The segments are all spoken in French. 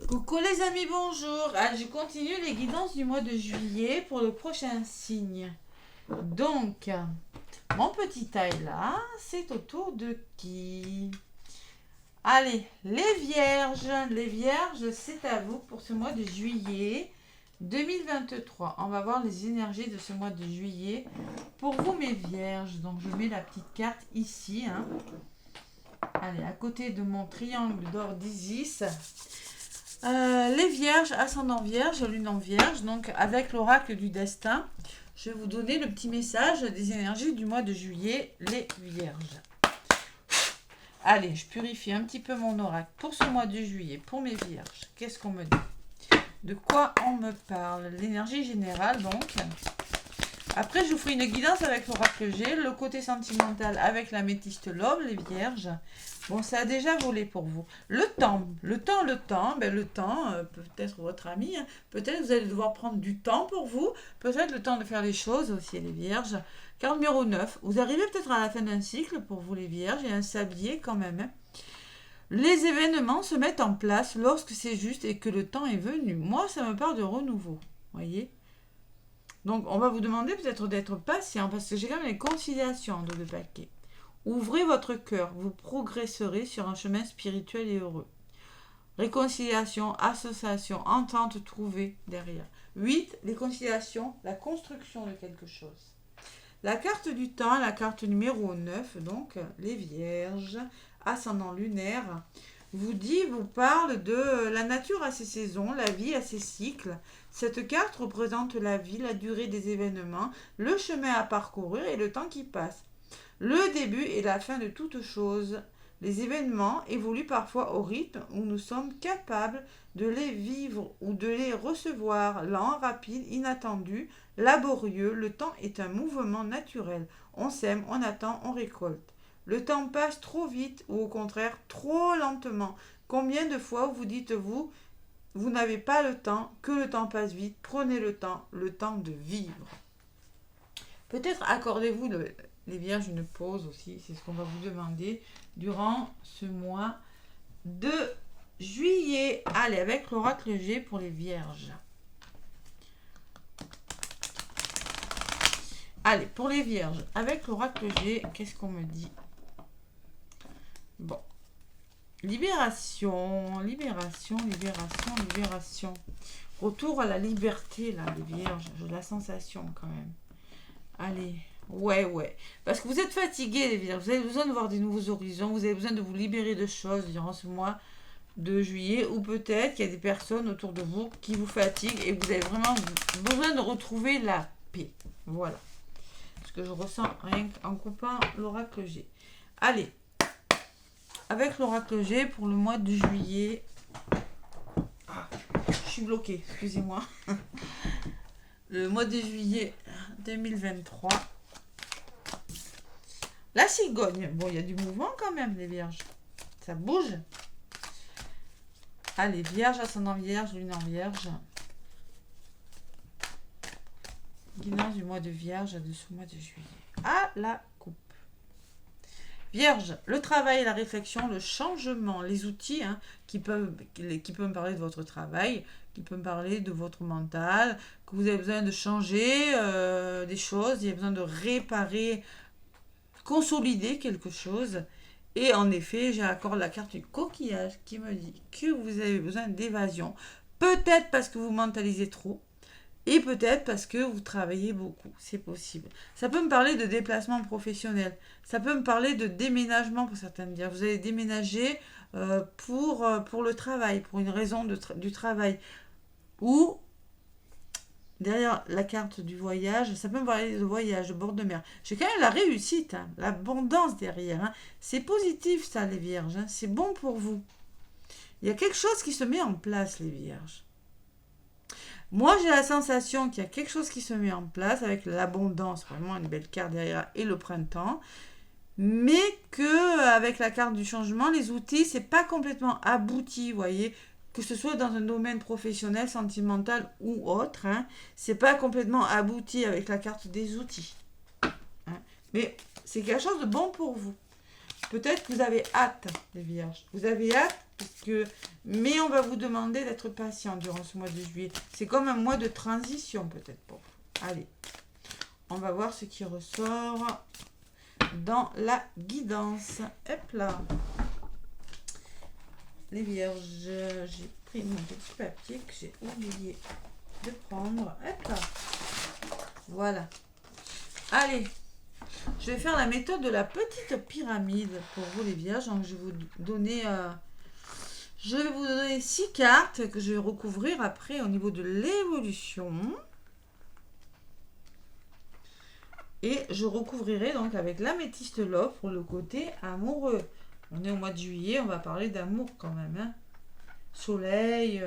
Coucou les amis, bonjour. Je continue les guidances du mois de juillet pour le prochain signe. Donc, mon petit taille là, c'est au tour de qui? Allez, les vierges. Les vierges, c'est à vous pour ce mois de juillet 2023. On va voir les énergies de ce mois de juillet pour vous mes vierges. Donc, je mets la petite carte ici. Allez, à côté de mon triangle d'or d'Isis. Les vierges, ascendant vierge, lune en vierge, donc avec l'oracle du destin, je vais vous donner le petit message des énergies du mois de juillet, les vierges. Allez, je purifie un petit peu mon oracle pour ce mois de juillet, pour mes vierges. Qu'est-ce qu'on me dit? De quoi on me parle? L'énergie générale, donc. Après, je vous ferai une guidance avec l'oracle G, le côté sentimental avec la métiste l'aube, les vierges. Bon, ça a déjà volé pour vous. Le temps, peut-être votre ami, peut-être vous allez devoir prendre du temps pour vous, peut-être le temps de faire les choses aussi, les vierges. Carte numéro 9, vous arrivez peut-être à la fin d'un cycle pour vous, les vierges, et un sablier quand même. Les événements se mettent en place lorsque c'est juste et que le temps est venu. Moi, ça me parle de renouveau, voyez. Donc, on va vous demander peut-être d'être patient, parce que j'ai quand même les conciliations en double paquet. Ouvrez votre cœur, vous progresserez sur un chemin spirituel et heureux. Réconciliation, association, entente trouvée derrière. 8, les conciliations, la construction de quelque chose. La carte du temps, la carte numéro 9, donc les vierges, ascendant lunaire, vous parle de la nature à ses saisons, la vie à ses cycles. Cette carte représente la vie, la durée des événements, le chemin à parcourir et le temps qui passe. Le début et la fin de toute chose. Les événements évoluent parfois au rythme où nous sommes capables de les vivre ou de les recevoir. Lent, rapide, inattendu, laborieux, le temps est un mouvement naturel. On sème, on attend, on récolte. Le temps passe trop vite ou au contraire trop lentement. Combien de fois vous dites-vous, vous n'avez pas le temps, que le temps passe vite, prenez le temps de vivre. Peut-être accordez-vous les vierges une pause aussi, c'est ce qu'on va vous demander durant ce mois de juillet. Allez, avec l'oracle G pour les vierges. Allez, pour les vierges, avec l'oracle G, qu'est-ce qu'on me dit? Bon. Libération. Retour à la liberté, là, les vierges. J'ai la sensation, quand même. Allez. Ouais. Parce que vous êtes fatigués, les vierges. Vous avez besoin de voir des nouveaux horizons. Vous avez besoin de vous libérer de choses durant ce mois de juillet. Ou peut-être qu'il y a des personnes autour de vous qui vous fatiguent et vous avez vraiment besoin de retrouver la paix. Voilà. Ce que je ressens rien qu'en coupant l'oracle G. Allez. Avec l'oracle G pour le mois de juillet. Je suis bloquée, excusez-moi. Le mois de juillet 2023. La cigogne. Bon, il y a du mouvement quand même, les vierges. Ça bouge. Allez, vierge, ascendant vierge, lune en vierge. Guidance du mois de vierge de ce mois de juillet. À la coupe. Vierge, le travail, la réflexion, le changement, les outils qui peuvent me parler de votre travail, qui peuvent me parler de votre mental, que vous avez besoin de changer des choses, il y a besoin de réparer, consolider quelque chose. Et en effet, j'ai encore la carte du coquillage qui me dit que vous avez besoin d'évasion. Peut-être parce que vous mentalisez trop. Et peut-être parce que vous travaillez beaucoup, c'est possible. Ça peut me parler de déplacement professionnel. Ça peut me parler de déménagement pour certaines dire. Vous allez déménager pour le travail, pour une raison du travail. Ou, derrière la carte du voyage, ça peut me parler de voyage, de bord de mer. J'ai quand même la réussite, l'abondance derrière. C'est positif ça, les vierges. C'est bon pour vous. Il y a quelque chose qui se met en place, les vierges. Moi, j'ai la sensation qu'il y a quelque chose qui se met en place avec l'abondance, vraiment une belle carte derrière, et le printemps, mais que avec la carte du changement, les outils, c'est pas complètement abouti, vous voyez, que ce soit dans un domaine professionnel, sentimental ou autre, c'est pas complètement abouti avec la carte des outils. Mais c'est quelque chose de bon pour vous. Peut-être que vous avez hâte, les vierges. Vous avez hâte, mais on va vous demander d'être patient durant ce mois de juillet. C'est comme un mois de transition, peut-être, pour vous. Allez, on va voir ce qui ressort dans la guidance. Hop là. Les vierges, j'ai pris mon petit papier que j'ai oublié de prendre. Hop là. Voilà. Allez, je vais faire la méthode de la petite pyramide pour vous les vierges. Donc, je vais vous donner 6 cartes que je vais recouvrir après au niveau de l'évolution. Et je recouvrirai donc avec l'améthyste love pour le côté amoureux. On est au mois de juillet, on va parler d'amour quand même. Hein. Soleil,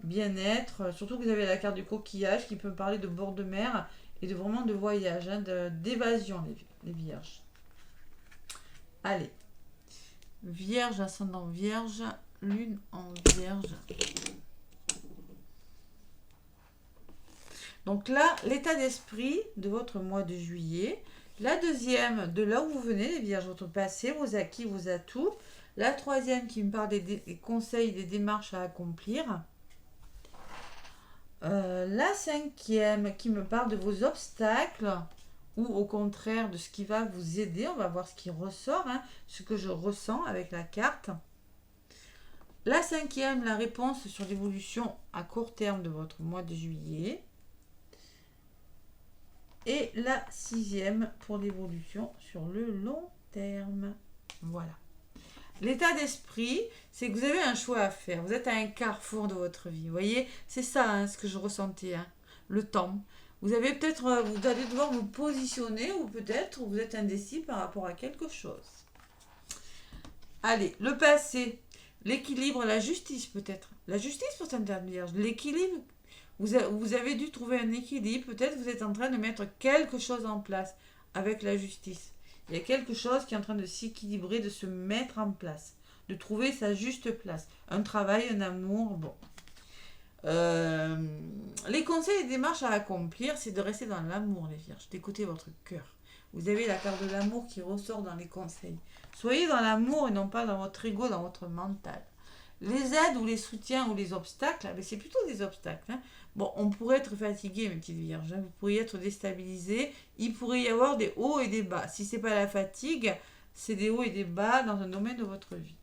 bien-être. Surtout que vous avez la carte du coquillage qui peut parler de bord de mer et de vraiment de voyage, hein, d'évasion, les vierges. Allez. Vierge, ascendant vierge, lune en vierge. Donc là, l'état d'esprit de votre mois de juillet. La deuxième, de là où vous venez, les vierges, votre passé, vos acquis, vos atouts. La troisième qui me parle des conseils, des démarches à accomplir. La cinquième qui me parle de vos obstacles ou au contraire de ce qui va vous aider. On va voir ce qui ressort, hein, ce que je ressens avec la carte. La cinquième, la réponse sur l'évolution à court terme de votre mois de juillet. Et la sixième pour l'évolution sur le long terme. Voilà. L'état d'esprit, c'est que vous avez un choix à faire. Vous êtes à un carrefour de votre vie. Vous voyez, c'est ça hein, ce que je ressentais. Hein, le temps. Vous avez peut-être, vous allez devoir vous positionner ou peut-être vous êtes indécis par rapport à quelque chose. Allez, le passé, l'équilibre, la justice peut-être. La justice pour certaines vierges. L'équilibre. Vous avez dû trouver un équilibre. Peut-être vous êtes en train de mettre quelque chose en place avec la justice. Il y a quelque chose qui est en train de s'équilibrer, de se mettre en place, de trouver sa juste place. Un travail, un amour, bon. Les conseils et démarches à accomplir, c'est de rester dans l'amour, les vierges, d'écouter votre cœur. Vous avez la carte de l'amour qui ressort dans les conseils. Soyez dans l'amour et non pas dans votre ego, dans votre mental. Les aides ou les soutiens ou les obstacles, c'est plutôt des obstacles. Hein. Bon, on pourrait être fatigué, mes petites vierges. Hein. Vous pourriez être déstabilisé. Il pourrait y avoir des hauts et des bas. Si ce n'est pas la fatigue, c'est des hauts et des bas dans un domaine de votre vie.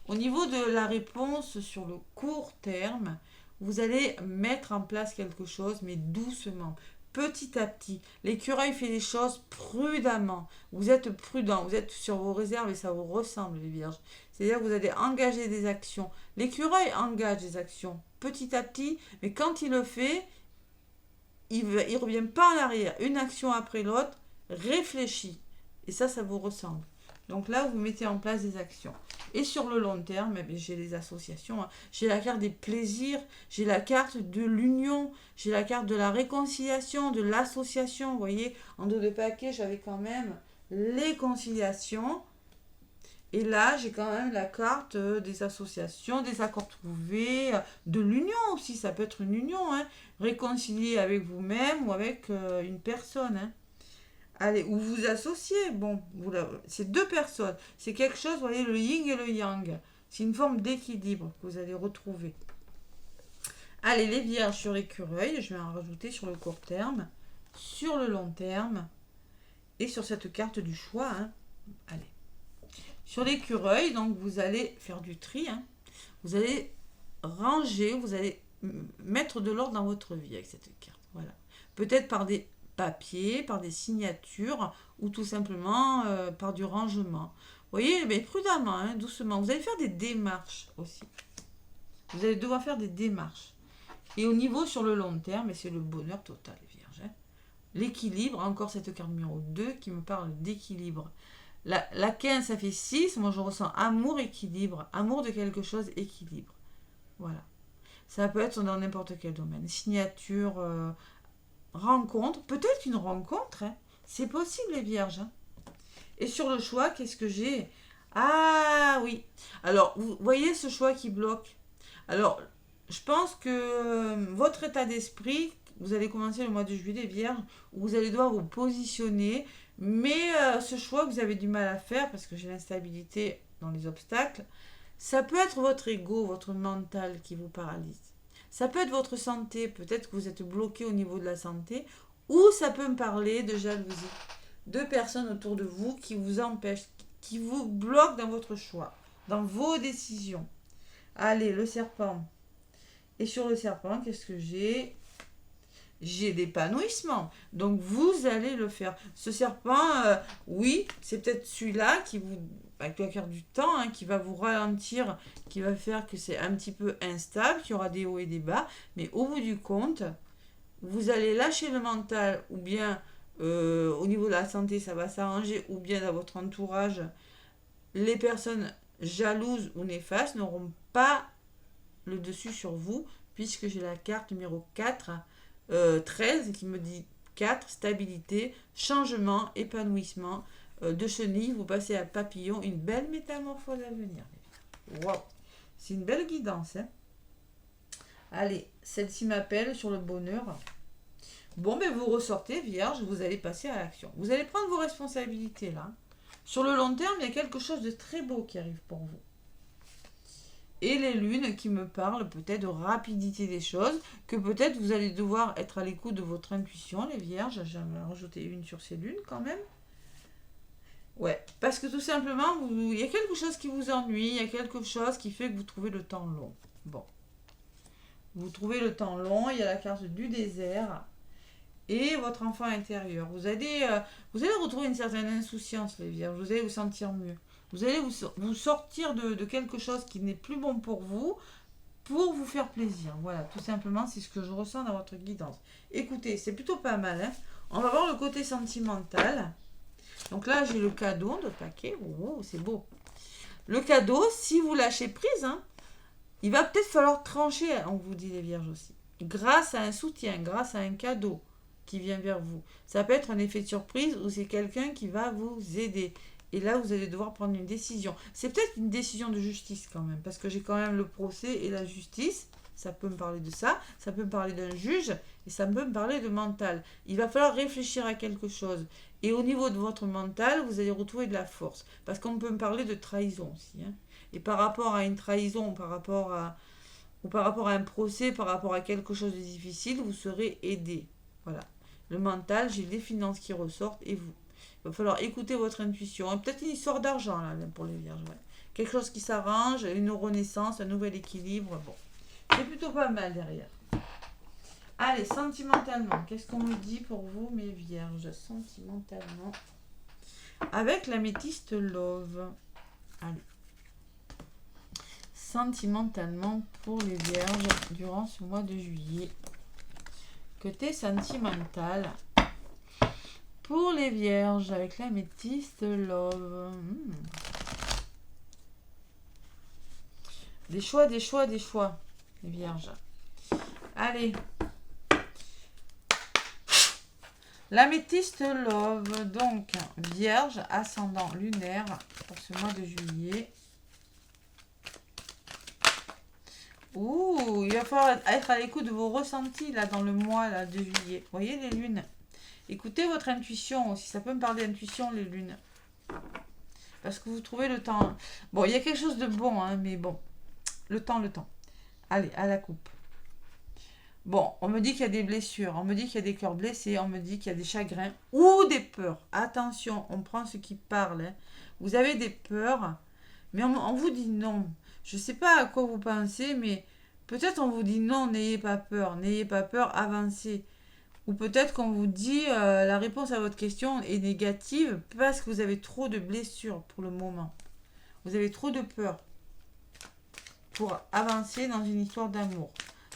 Au niveau de la réponse sur le court terme, vous allez mettre en place quelque chose, mais doucement, petit à petit. L'écureuil fait les choses prudemment. Vous êtes prudent, vous êtes sur vos réserves et ça vous ressemble, les vierges. C'est-à-dire que vous allez engager des actions. L'écureuil engage des actions petit à petit, mais quand il le fait, il ne revient pas en arrière. Une action après l'autre, réfléchit. Et ça vous ressemble. Donc là, vous mettez en place des actions. Et sur le long terme, j'ai les associations. Hein. J'ai la carte des plaisirs, j'ai la carte de l'union, j'ai la carte de la réconciliation, de l'association. Vous voyez, en dos de paquet, j'avais quand même les conciliations. Et là, j'ai quand même la carte des associations, des accords trouvés, de l'union aussi. Ça peut être une union. Hein. Réconcilier avec vous-même ou avec une personne. Hein. Allez, ou vous associez, bon, c'est deux personnes. C'est quelque chose, vous voyez, le yin et le yang. C'est une forme d'équilibre que vous allez retrouver. Allez, les vierges sur l'écureuil, je vais en rajouter sur le court terme, sur le long terme, et sur cette carte du choix. Hein. Allez. Sur l'écureuil, donc vous allez faire du tri. Hein. Vous allez ranger, vous allez mettre de l'ordre dans votre vie avec cette carte. Voilà. Peut-être par des papier, par des signatures ou tout simplement par du rangement. Vous voyez, mais prudemment, hein, doucement. Vous allez faire des démarches aussi. Vous allez devoir faire des démarches. Et au niveau sur le long terme, c'est le bonheur total, les vierges. Hein. L'équilibre, encore cette carte numéro 2 qui me parle d'équilibre. La 15, ça fait 6. Moi, je ressens amour, équilibre. Amour de quelque chose, équilibre. Voilà. Ça peut être dans n'importe quel domaine. Signature, rencontre, peut-être une rencontre, hein. C'est possible les vierges. Hein. Et sur le choix, qu'est-ce que j'ai? Ah oui, alors vous voyez ce choix qui bloque. Alors, je pense que votre état d'esprit, vous allez commencer le mois de juillet, les vierges, où vous allez devoir vous positionner, Mais ce choix que vous avez du mal à faire, parce que j'ai l'instabilité dans les obstacles, ça peut être votre ego, votre mental qui vous paralyse. Ça peut être votre santé, peut-être que vous êtes bloqué au niveau de la santé, ou ça peut me parler de jalousie. Deux personnes autour de vous qui vous empêchent, qui vous bloquent dans votre choix, dans vos décisions. Allez, le serpent. Et sur le serpent, qu'est-ce que j'ai? J'ai l'épanouissement. Donc vous allez le faire. Ce serpent, oui, c'est peut-être celui-là qui vous, qui va faire du temps, hein, qui va vous ralentir, qui va faire que c'est un petit peu instable, qu'il y aura des hauts et des bas. Mais au bout du compte, vous allez lâcher le mental, ou bien au niveau de la santé, ça va s'arranger, ou bien dans votre entourage, les personnes jalouses ou néfastes n'auront pas le dessus sur vous, puisque j'ai la carte numéro 4, 13, qui me dit 4, stabilité, changement, épanouissement, de chenille, vous passez à papillon, une belle métamorphose à venir. Waouh, c'est une belle guidance. Hein. Allez, celle-ci m'appelle sur le bonheur. Bon, mais vous ressortez, Vierge, vous allez passer à l'action. Vous allez prendre vos responsabilités là. Sur le long terme, il y a quelque chose de très beau qui arrive pour vous. Et les lunes qui me parlent peut-être de rapidité des choses, que peut-être vous allez devoir être à l'écoute de votre intuition, les vierges. J'en ai rajouté une sur ces lunes quand même. Ouais, parce que tout simplement, il y a quelque chose qui vous ennuie, il y a quelque chose qui fait que vous trouvez le temps long. Bon, vous trouvez le temps long, il y a la carte du désert et votre enfant intérieur. Vous allez retrouver une certaine insouciance, les vierges, vous allez vous sentir mieux. Vous allez vous sortir de quelque chose qui n'est plus bon pour vous faire plaisir. Voilà, tout simplement, c'est ce que je ressens dans votre guidance. Écoutez, c'est plutôt pas mal. Hein. On va voir le côté sentimental. Donc là, j'ai le cadeau de paquet. Oh, c'est beau. Le cadeau, si vous lâchez prise, hein, il va peut-être falloir trancher, on vous dit les vierges aussi. Grâce à un soutien, grâce à un cadeau qui vient vers vous. Ça peut être un effet de surprise ou c'est quelqu'un qui va vous aider. Et là, vous allez devoir prendre une décision. C'est peut-être une décision de justice quand même, parce que j'ai quand même le procès et la justice. Ça peut me parler de ça, ça peut me parler d'un juge, et ça peut me parler de mental. Il va falloir réfléchir à quelque chose. Et au niveau de votre mental, vous allez retrouver de la force. Parce qu'on peut me parler de trahison aussi. Hein. Et par rapport à une trahison, ou par rapport à un procès, par rapport à quelque chose de difficile, vous serez aidé. Voilà. Le mental, j'ai les finances qui ressortent et vous. Il va falloir écouter votre intuition. Et peut-être une histoire d'argent là, pour les vierges. Ouais. Quelque chose qui s'arrange, une renaissance, un nouvel équilibre. Bon, c'est plutôt pas mal derrière. Allez, sentimentalement, qu'est-ce qu'on me dit pour vous, mes vierges, sentimentalement, avec l'améthyste love. Allez. Sentimentalement pour les vierges durant ce mois de juillet. Côté sentimental, pour les vierges avec l'améthyste love. Des choix, des choix, des choix, les vierges. Allez. L'améthyste love, donc vierge, ascendant lunaire pour ce mois de juillet. Ouh, il va falloir être à l'écoute de vos ressentis là dans le mois là, de juillet. Vous voyez les lunes. Écoutez votre intuition aussi, ça peut me parler d'intuition les lunes. Parce que vous trouvez le temps. Bon, il y a quelque chose de bon, hein, mais bon. Le temps. Allez, à la coupe. Bon, on me dit qu'il y a des blessures, on me dit qu'il y a des cœurs blessés, on me dit qu'il y a des chagrins ou des peurs. Attention, on prend ce qui parle. Hein. Vous avez des peurs, mais on vous dit non. Je ne sais pas à quoi vous pensez, mais peut-être on vous dit non, n'ayez pas peur, avancez. Ou peut-être qu'on vous dit la réponse à votre question est négative parce que vous avez trop de blessures pour le moment. Vous avez trop de peur pour avancer dans une histoire d'amour.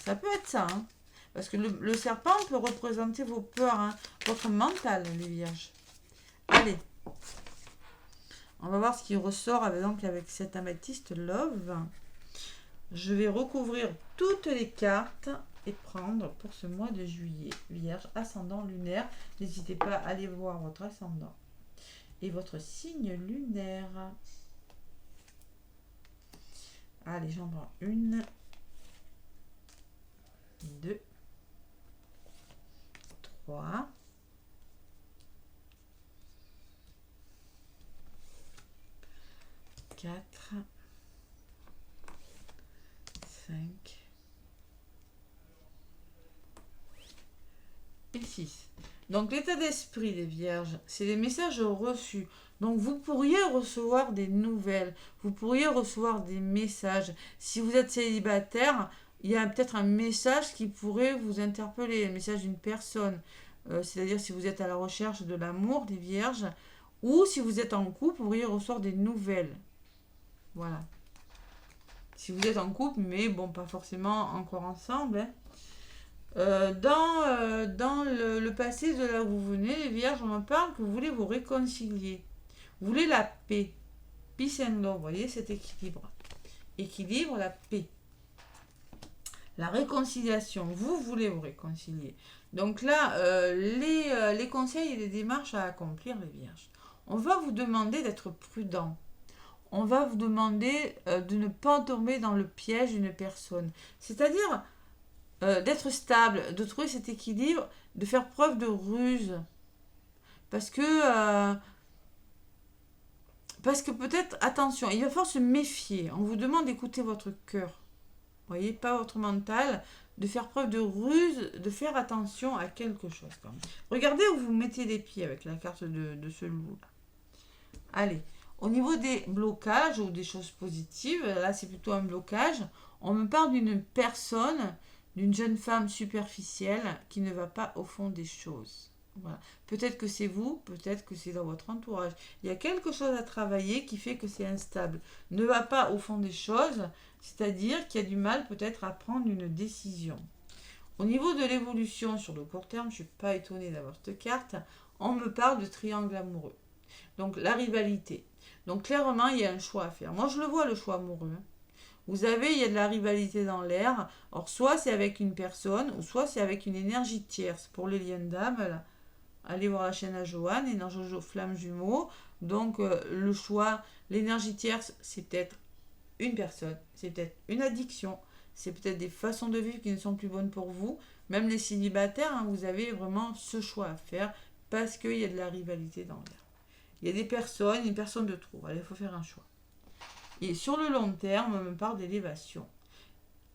Ça peut être ça, hein. Parce que le serpent peut représenter vos peurs, hein, votre mental, les vierges. Allez. On va voir ce qui ressort avec cette améthyste love. Je vais recouvrir toutes les cartes et prendre pour ce mois de juillet. Vierge, ascendant lunaire. N'hésitez pas à aller voir votre ascendant et votre signe lunaire. Allez, j'en prends une, 2, 3, 4, 5 et 6. Donc l'état d'esprit des vierges, c'est les messages reçus. Donc vous pourriez recevoir des nouvelles, vous pourriez recevoir des messages. Si vous êtes célibataire, il y a peut-être un message qui pourrait vous interpeller, un message d'une personne. C'est-à-dire si vous êtes à la recherche de l'amour des vierges, ou si vous êtes en couple, vous pourriez recevoir des nouvelles. Voilà. Si vous êtes en couple, mais bon, pas forcément encore ensemble. Hein. Dans le passé de là où vous venez, les vierges, on me parle que vous voulez vous réconcilier. Vous voulez la paix. Peace and love, vous voyez cet équilibre. Équilibre, la paix. La réconciliation, vous voulez vous réconcilier. Donc là, les conseils et les démarches à accomplir, les vierges. On va vous demander d'être prudent. On va vous demander de ne pas tomber dans le piège d'une personne. C'est-à-dire d'être stable, de trouver cet équilibre, de faire preuve de ruse. Parce que peut-être, attention, il va falloir se méfier. On vous demande d'écouter votre cœur. Vous voyez, pas votre mental, de faire preuve de ruse, de faire attention à quelque chose. Quand même. Regardez où vous mettez les pieds avec la carte de ce loup-là. Allez, au niveau des blocages ou des choses positives, là c'est plutôt un blocage, on me parle d'une personne, d'une jeune femme superficielle qui ne va pas au fond des choses. Voilà. Peut-être que c'est vous, peut-être que c'est dans votre entourage. Il y a quelque chose à travailler qui fait que c'est instable. Ne va pas au fond des choses, c'est-à-dire qu'il y a du mal peut-être à prendre une décision. Au niveau de l'évolution sur le court terme, je ne suis pas étonnée d'avoir cette carte, on me parle de triangle amoureux. Donc la rivalité. Donc clairement, il y a un choix à faire. Moi, je le vois, le choix amoureux. Vous avez, il y a de la rivalité dans l'air. Alors, soit c'est avec une personne, ou soit c'est avec une énergie tierce. Pour les liens d'âme, là, allez voir la chaîne à Joanne, énergie flamme jumeau. Donc, le choix, l'énergie tierce, c'est peut-être une personne, c'est peut-être une addiction, c'est peut-être des façons de vivre qui ne sont plus bonnes pour vous. Même les célibataires, hein, vous avez vraiment ce choix à faire parce qu'il y a de la rivalité dans l'air. Il y a des personnes, une personne de trop. Allez, il faut faire un choix. Et sur le long terme, on me parle d'élévation.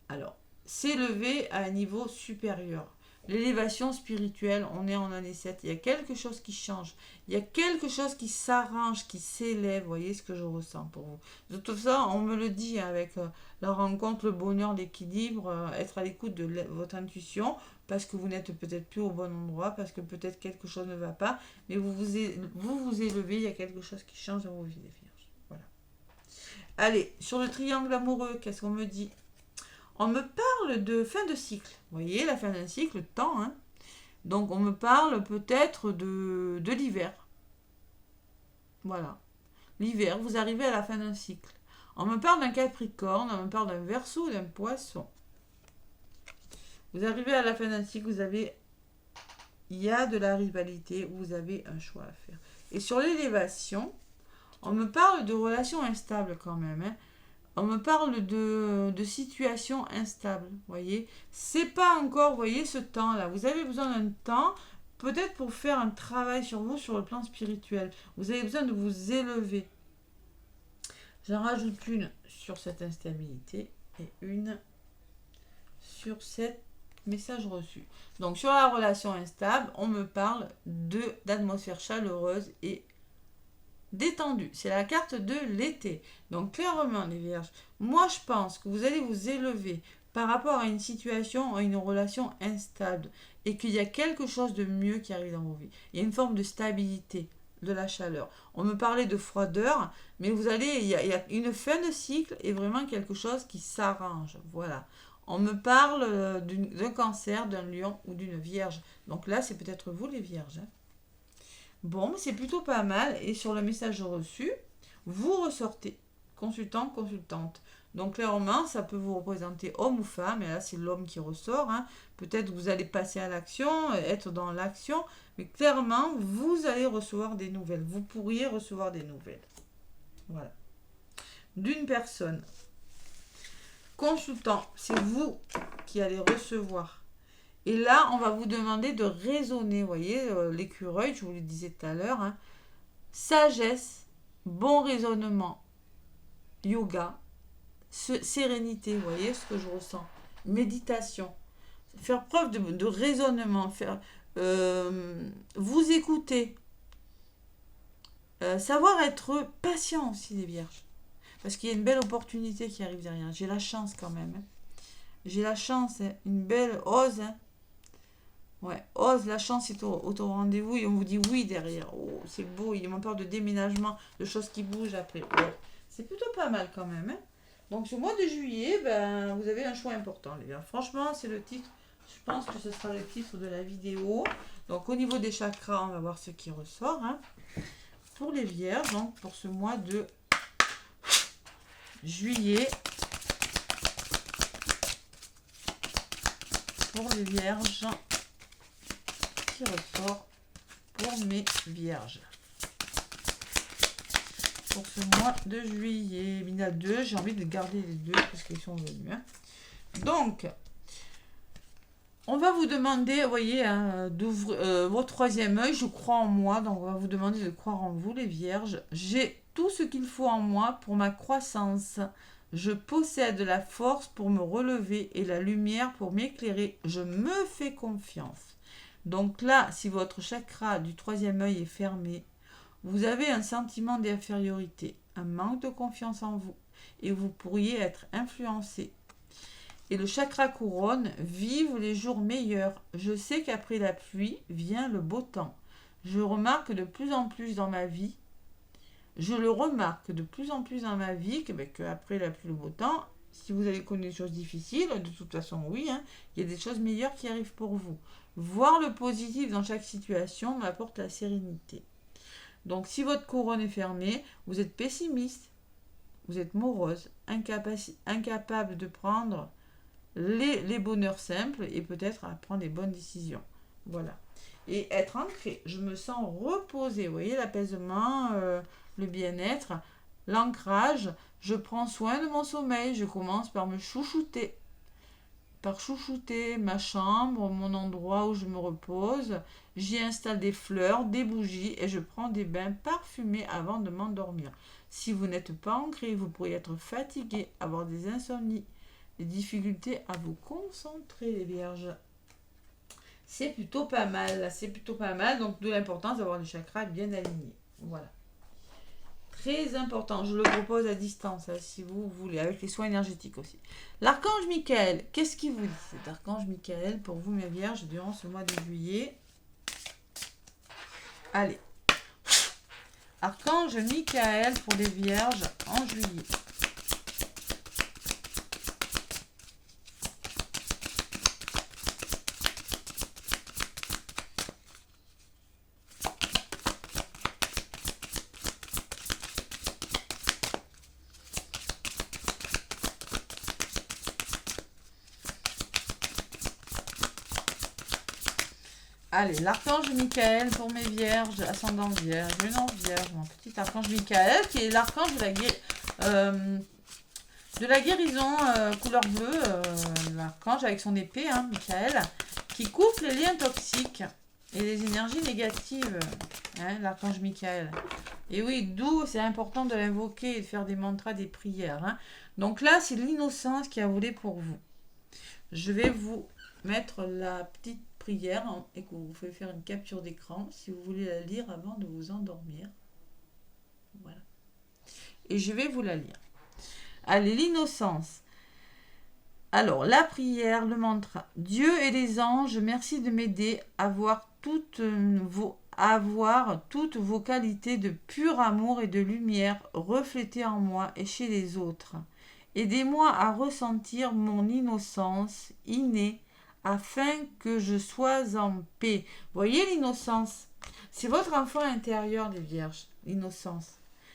Alors, s'élever à un niveau supérieur. L'élévation spirituelle, on est en année 7. Il y a quelque chose qui change. Il y a quelque chose qui s'arrange, qui s'élève. Vous voyez ce que je ressens pour vous. De tout ça, on me le dit avec la rencontre, le bonheur, l'équilibre, être à l'écoute de votre intuition, parce que vous n'êtes peut-être plus au bon endroit, parce que peut-être quelque chose ne va pas, mais vous vous élevez, il y a quelque chose qui change dans vos vies, les vierges. Voilà. Allez, sur le triangle amoureux, qu'est-ce qu'on me dit ? On me parle de fin de cycle. Vous voyez, la fin d'un cycle, le temps. Hein. Donc, on me parle peut-être de l'hiver. Voilà. L'hiver, vous arrivez à la fin d'un cycle. On me parle d'un Capricorne, on me parle d'un Verseau, d'un Poisson. Vous arrivez à la fin d'un cycle, il y a de la rivalité, vous avez un choix à faire. Et sur l'élévation, on me parle de relations instables quand même. Hein. On me parle de situations instables, voyez. C'est pas encore, vous voyez, ce temps-là. Vous avez besoin d'un temps, peut-être pour faire un travail sur vous, sur le plan spirituel. Vous avez besoin de vous élever. J'en rajoute une sur cette instabilité et une sur cette message reçu. Donc, sur la relation instable, on me parle d'atmosphère chaleureuse et détendu, c'est la carte de l'été. Donc clairement les vierges, moi je pense que vous allez vous élever par rapport à une situation, à une relation instable et qu'il y a quelque chose de mieux qui arrive dans vos vies. Il y a une forme de stabilité, de la chaleur. On me parlait de froideur, mais il y a une fin de cycle et vraiment quelque chose qui s'arrange. Voilà. On me parle d'un cancer, d'un lion ou d'une vierge. Donc là, c'est peut-être vous les vierges. Hein. Bon, c'est plutôt pas mal. Et sur le message reçu, vous ressortez consultant, consultante. Donc clairement, ça peut vous représenter homme ou femme. Et là, c'est l'homme qui ressort. Hein. Peut-être que vous allez passer à l'action, être dans l'action. Mais clairement, vous allez recevoir des nouvelles. Vous pourriez recevoir des nouvelles. Voilà. D'une personne. Consultant, c'est vous qui allez recevoir. Et là, on va vous demander de raisonner, vous voyez, l'écureuil, je vous le disais tout à l'heure, hein. Sagesse, bon raisonnement, yoga, sérénité, vous voyez ce que je ressens, méditation, faire preuve de raisonnement, vous écouter, savoir être patient aussi les vierges, parce qu'il y a une belle opportunité qui arrive derrière. J'ai la chance quand même, hein. J'ai la chance, hein. Une belle ose, hein. Ouais, ose, la chance est au rendez-vous et on vous dit oui derrière. Oh, c'est beau, il y a même peur de déménagement, de choses qui bougent après. Oh, c'est plutôt pas mal quand même, hein. Donc ce mois de juillet, ben, vous avez un choix important, les gars. Franchement, c'est le titre. Je pense que ce sera le titre de la vidéo. Donc au niveau des chakras, on va voir ce qui ressort, hein. Pour les vierges, donc pour ce mois de juillet. Pour les vierges, qui ressort pour mes vierges. Pour ce mois de juillet, il y en a deux, j'ai envie de garder les deux parce qu'ils sont venus, hein. Donc, on va vous demander, vous voyez, hein, d'ouvrir votre troisième œil. Je crois en moi, donc on va vous demander de croire en vous, les vierges. J'ai tout ce qu'il faut en moi pour ma croissance. Je possède la force pour me relever et la lumière pour m'éclairer. Je me fais confiance. Donc là, si votre chakra du troisième œil est fermé, vous avez un sentiment d'infériorité, un manque de confiance en vous et vous pourriez être influencé. Et le chakra couronne, vive les jours meilleurs. Je sais qu'après la pluie vient le beau temps. Je remarque de plus en plus dans ma vie, qu'après la pluie, le beau temps, si vous avez connu des choses difficiles, de toute façon, oui, hein, il y a des choses meilleures qui arrivent pour vous. Voir le positif dans chaque situation m'apporte la sérénité. Donc, si votre couronne est fermée, vous êtes pessimiste, vous êtes morose, incapable de prendre les bonheurs simples et peut-être à prendre des bonnes décisions. Voilà. Et être ancré, je me sens reposée. Vous voyez, l'apaisement, le bien-être, l'ancrage. Je prends soin de mon sommeil. Je commence par me chouchouter. Par chouchouter ma chambre, mon endroit où je me repose. J'y installe des fleurs, des bougies et je prends des bains parfumés avant de m'endormir. Si vous n'êtes pas ancré, vous pourriez être fatigué, avoir des insomnies, des difficultés à vous concentrer, les vierges. C'est plutôt pas mal, donc de l'importance d'avoir les chakras bien alignés. Voilà. Très important, je le propose à distance, hein, si vous voulez, avec les soins énergétiques aussi. L'archange Michael, qu'est-ce qu'il vous dit, cet archange Michael, pour vous, mes vierges, durant ce mois de juillet? Allez. Archange Michael pour les vierges en juillet. Allez, l'archange Michael pour mes vierges, ascendant vierge, lunan vierge, mon petit archange Michael, qui est l'archange de la guérison couleur bleue, l'archange avec son épée, hein, Michael, qui coupe les liens toxiques et les énergies négatives, hein, l'archange Michael. Et oui, d'où c'est important de l'invoquer et de faire des mantras, des prières, hein. Donc là, c'est l'innocence qui a volé pour vous. Je vais vous mettre la petite prière et que vous pouvez faire une capture d'écran si vous voulez la lire avant de vous endormir. Voilà. Et je vais vous la lire. Allez, l'innocence. Alors, la prière, le mantra. Dieu et les anges, merci de m'aider à voir toutes vos qualités de pur amour et de lumière reflétées en moi et chez les autres. Aidez-moi à ressentir mon innocence innée afin que je sois en paix. Voyez l'innocence? C'est votre enfant intérieur, les vierges, l'innocence.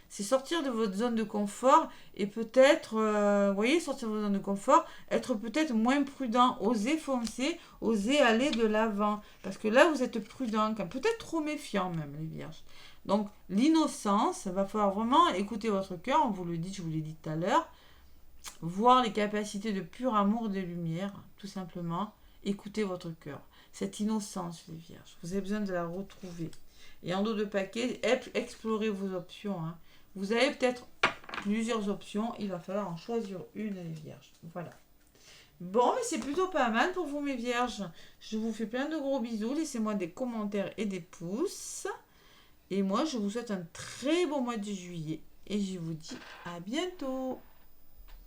C'est sortir de votre zone de confort et peut-être, voyez, sortir de votre zone de confort, être peut-être moins prudent, oser foncer, oser aller de l'avant. Parce que là, vous êtes prudent, peut-être trop méfiant même, les vierges. Donc, l'innocence, il va falloir vraiment écouter votre cœur, on vous le dit, je vous l'ai dit tout à l'heure, voir les capacités de pur amour et de lumière, tout simplement. Écoutez votre cœur. Cette innocence, les vierges, vous avez besoin de la retrouver. Et en dos de paquet, explorez vos options, hein. Vous avez peut-être plusieurs options. Il va falloir en choisir une, les vierges. Voilà. Bon, mais c'est plutôt pas mal pour vous, mes vierges. Je vous fais plein de gros bisous. Laissez-moi des commentaires et des pouces. Et moi, je vous souhaite un très bon mois de juillet. Et je vous dis à bientôt.